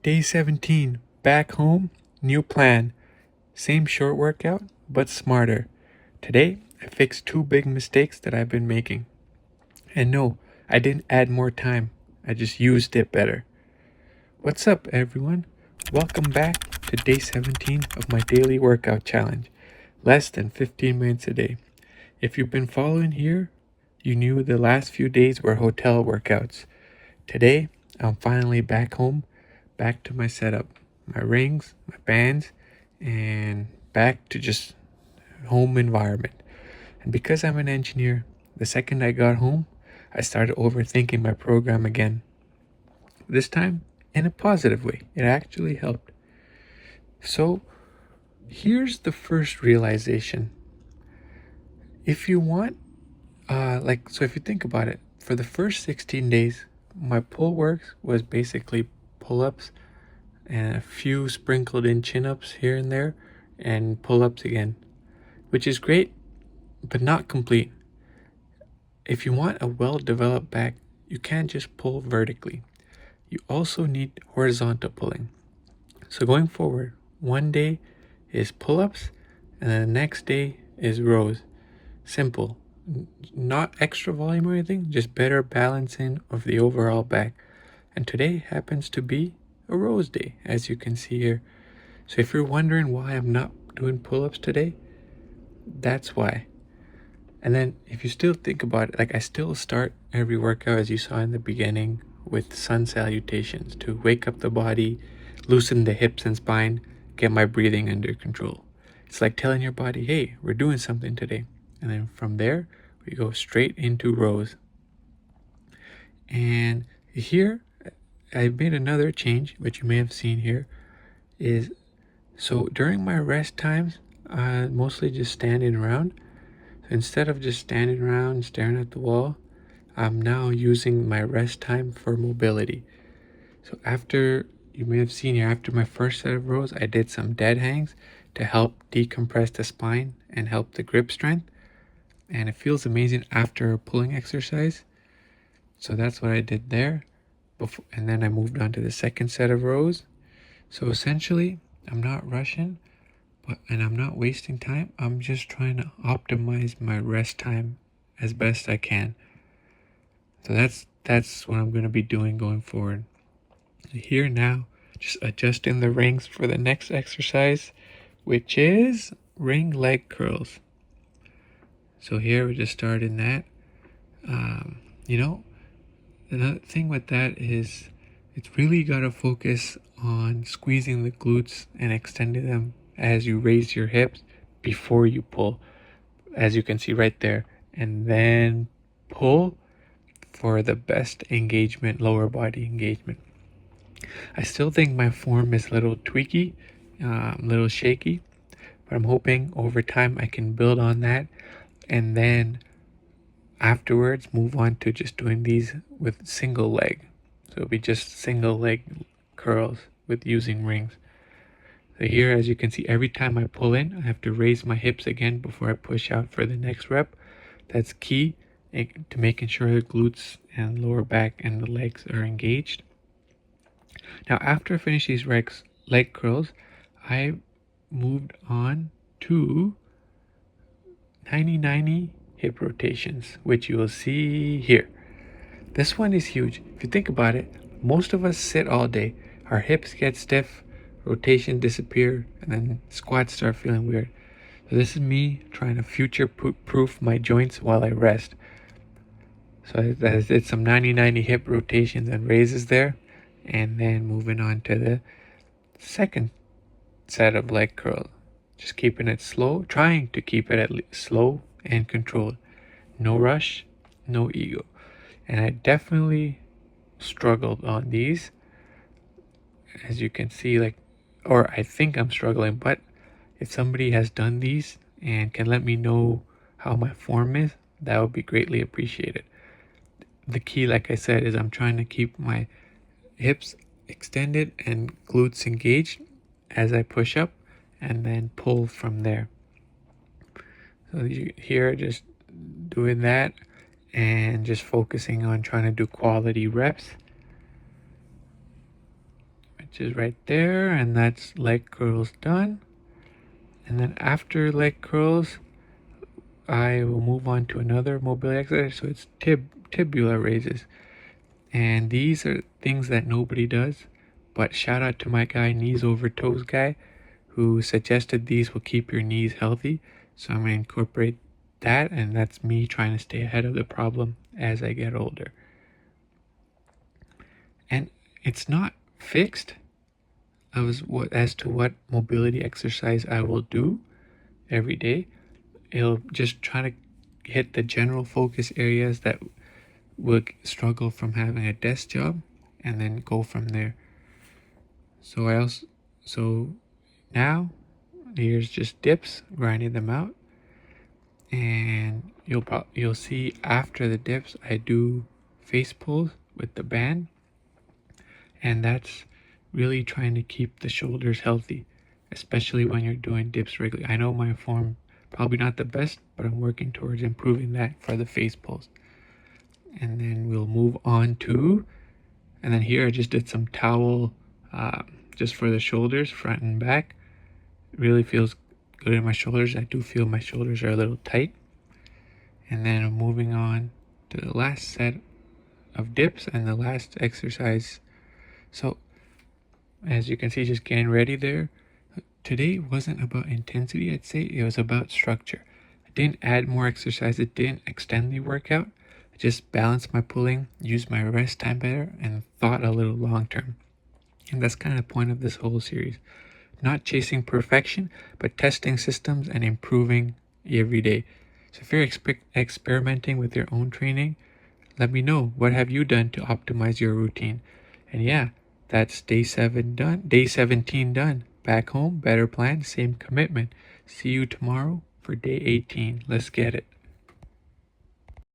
Day 17, back home, new plan. Same short workout, but smarter. Today, I fixed two big mistakes that I've been making. And no, I didn't add more time, I just used it better. What's up, everyone? Welcome back to day 17 of my daily workout challenge. Less than 15 minutes a day. If you've been following here, you knew the last few days were hotel workouts. Today, I'm finally back home, back to my setup, my rings, my bands, and back to just home environment. And because I'm an engineer, the second I got home, I started overthinking my program again. This time, in a positive way. It actually helped. So, here's the first realization. If you want, if you think about it, for the first 16 days, my pull works was basically pull-ups and a few sprinkled in chin-ups here and there and pull-ups again, which is great, but not complete. If you want a well-developed back, you can't just pull vertically. You also need horizontal pulling. So going forward, one day is pull-ups and then the next day is rows. Simple. Not extra volume or anything, just better balancing of the overall back. And today happens to be a rows day, as you can see here. So if you're wondering why I'm not doing pull-ups today, that's why. And then if you still think about it, like I still start every workout, as you saw in the beginning, with sun salutations to wake up the body, loosen the hips and spine, get my breathing under control. It's like telling your body, hey, we're doing something today. And then from there, we go straight into rows. And here, I've made another change, which you may have seen here, is so during my rest times, mostly just standing around. So instead of just standing around and staring at the wall, I'm now using my rest time for mobility. So after, you may have seen here, after my first set of rows, I did some dead hangs to help decompress the spine and help the grip strength. And it feels amazing after a pulling exercise. So that's what I did there. And then I moved on to the second set of rows. So essentially, I'm not rushing, and I'm not wasting time. I'm just trying to optimize my rest time as best I can. So that's what I'm going to be doing going forward. Here now, just adjusting the rings for the next exercise, which is ring leg curls. So here we're just starting that. Another thing with that is it's really got to focus on squeezing the glutes and extending them as you raise your hips before you pull, as you can see right there, and then pull for the best engagement, lower body engagement. I still think my form is a little tweaky, a little shaky, but I'm hoping over time I can build on that and then afterwards move on to just doing these with single leg. So it'll be just single leg curls with using rings. So here, as you can see, every time I pull in, I have to raise my hips again before I push out for the next rep. That's key to making sure the glutes and lower back and the legs are engaged. Now, after I finish these leg curls, I moved on to 90-90 hip rotations, which you will see here. This one is huge. If you think about it, most of us sit all day. Our hips get stiff, rotation disappear, and then squats start feeling weird. So this is me trying to future-proof my joints while I rest. So I did some 90-90 hip rotations and raises there, and then moving on to the second set of leg curls. Just keeping it slow, trying to keep it at least slow and controlled. No rush, no ego. And I definitely struggled on these. As you can see, or I think I'm struggling, but if somebody has done these and can let me know how my form is, that would be greatly appreciated. The key, like I said, is I'm trying to keep my hips extended and glutes engaged as I push up and then pull from there. So here, just doing that and just focusing on trying to do quality reps. which is right there, and that's leg curls done. And then after leg curls, I will move on to another mobility exercise. So it's tibula raises. And these are things that nobody does, but shout out to my guy, Knees Over Toes guy, who suggested these will keep your knees healthy. So I'm going to incorporate that, and that's me trying to stay ahead of the problem as I get older. And it's not fixed as to what mobility exercise I will do every day. It'll just try to hit the general focus areas that will struggle from having a desk job, and then go from there. So now here's just dips, grinding them out, and you'll see after the dips I do face pulls with the band, and that's really trying to keep the shoulders healthy, especially when you're doing dips regularly. I know my form probably not the best, but I'm working towards improving that for the face pulls. And then we'll move on to, and then here I just did some towel just for the shoulders, front and back. It really feels good in my shoulders. I do feel my shoulders are a little tight. And then I'm moving on to the last set of dips and the last exercise. So as you can see, just getting ready there. Today wasn't about intensity, I'd say it was about structure. I didn't add more exercise, it didn't extend the workout. I just balanced my pulling, used my rest time better, and thought a little long term. And that's kind of the point of this whole series. Not chasing perfection, but testing systems and improving every day. So if you're experimenting with your own training, let me know. What have you done to optimize your routine? And yeah, that's day 7 done. Day 17 done. Back home, better plan, same commitment. See you tomorrow for day 18. Let's get it.